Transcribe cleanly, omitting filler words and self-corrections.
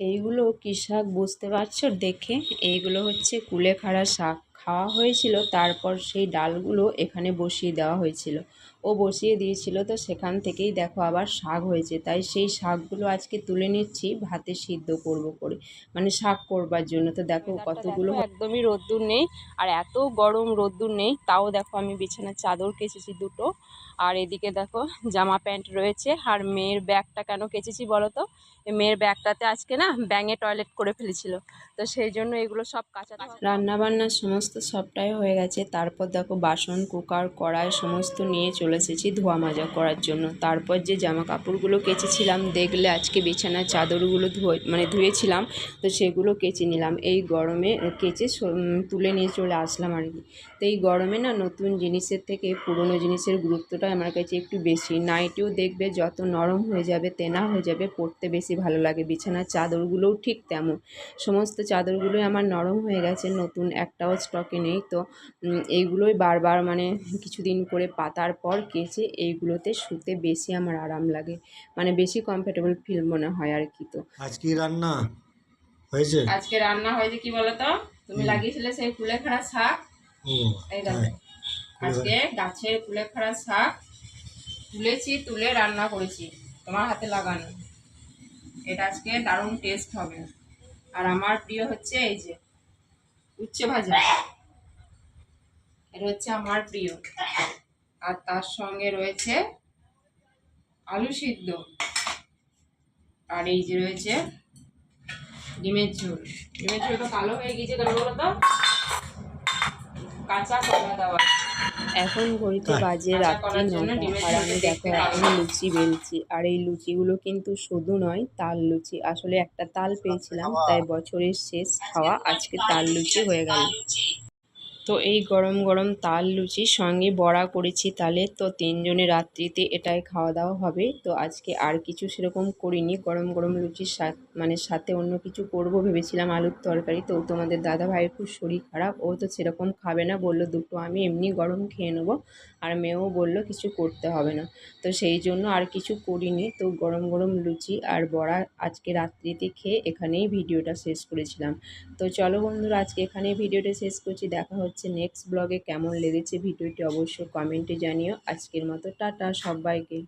এইগুলো কী শাক বুঝতে পারছো দেখে? এইগুলো হচ্ছে কুলেখাড়া শাক। খাওয়া হয়েছিল, তারপর সেই ডালগুলো এখানে বসিয়ে দেওয়া হয়েছিল। ও বসিয়ে দিয়েছিল, তো সেখান থেকেই দেখো আবার শাক হয়েছে। তাই সেই শাকগুলো আজকে তুলে নিচ্ছি, ভাতে সিদ্ধ করব করে, মানে শাক করবার জন্য। তো দেখো কতগুলো। একদমই রোদ্দুর নেই, আর এত গরম রোদ্দুর নেই, তাও দেখো আমি বিছানার চাদর কেচেছি দুটো। আর এদিকে দেখো জামা প্যান্ট রয়েছে। আর মেয়ের ব্যাগটা কেন কেচেছি বলো তো? মেয়ের ব্যাগটাতে আজকে না ব্যাঙে টয়লেট করে ফেলেছিল, তো সেই জন্য এগুলো সব কাঁচা। রান্না বান্না সমস্ত সবটাই হয়ে গেছে। তারপর দেখো বাসন, কুকার, কড়াই সমস্ত নিয়ে চলে এসেছি ধোয়া মাজা করার জন্য। তারপর যে জামা কাপড়গুলো কেচেছিলাম, দেখলে আজকে বিছানার চাদরগুলো ধুয়েছিলাম, তো সেগুলো কেচে নিলাম। এই গরমে কেচে তুলে নিয়ে চলে আসলাম আর কি। তো এই গরমে না নতুন জিনিসের থেকে পুরনো জিনিসের গুরুত্বটা আমার কাছে একটু বেশি। নাইটিও দেখবে যত নরম হয়ে যাবে, তেনা হয়ে যাবে, পরতে বেশি ভালো লাগে। বিছানার চাদরগুলোও ঠিক তেমন। সমস্ত চাদরগুলোই আমার নরম হয়ে গেছে, নতুন একটাও স্টকে নেই। তো এইগুলোই বারবার মানে কিছুদিন করে পাতার পর কেচে এইগুলোতে শুতে বেশি আমার আরাম লাগে, মানে বেশি কমফোর্টেবল ফিল মনে হয় আর কি। তো আজকে রান্না হয়েছে? আজকে রান্না হয়েছে কি বলতো? তুমি লাগিয়েছিলে সেই কুলেখাড়া শাক। এই দেখো আজকে গাছের কুলেখাড়া শাক তুলেছি, তুলে রান্না করেছি, তোমার হাতে লাগানো। এটা আজকে দারুণ টেস্ট হবে। আর আমার প্রিয় হচ্ছে এই যে উচ্ছে ভাজা, এটা হচ্ছে আমার প্রিয়। আর তার সঙ্গে রয়েছে আলু সিদ্ধ, আর এই যে রয়েছে ডিমের ঝোল। ডিমের ঝোলটা কালো হয়ে গিয়েছে কেন বলো তো? কাঁচা কলা দেওয়া। এখন ঘড়িতে বাজে রাত্রি 9টা, আর আমি দেখো এখন লুচি বেলছি। আর এই লুচিগুলো কিন্তু শুধু নয়, তাল লুচি। আসলে একটা তাল পেয়েছিলাম, তাই বছরের শেষ খাওয়া আজকে তাল লুচি হয়ে গেল। তো এই গরম গরম তাল লুচির সঙ্গে বড়া করেছি তালের। তো 3 জনের রাত্রিতে এটাই খাওয়া দাওয়া হবে। তো আজকে আর কিছু সেরকম করিনি। গরম গরম লুচির মানে সাথে অন্য কিছু করব ভেবেছিলাম, আলুর তরকারি। তো তোমাদের দাদা ভাইয়ের খুব শরীর খারাপ, ও তো সেরকম খাবে না, বললো দুটো আমি এমনি গরম খেয়ে নেবো। আর মেয়েও বললো কিছু করতে হবে না। তো সেই জন্য আর কিছু করিনি। তো গরম গরম লুচি আর বড়া আজকে রাত্রিতে খেয়ে এখানেই ভিডিওটা শেষ করেছিলাম। তো চলো বন্ধুরা, আজকে এখানেই ভিডিওটা শেষ করছি। দেখা হচ্ছে নেক্সট ব্লগে। কেমন লেগেছে ভিডিওটি অবশ্যই কমেন্টে জানিও। আজকের মতো টাটা সবাইকে।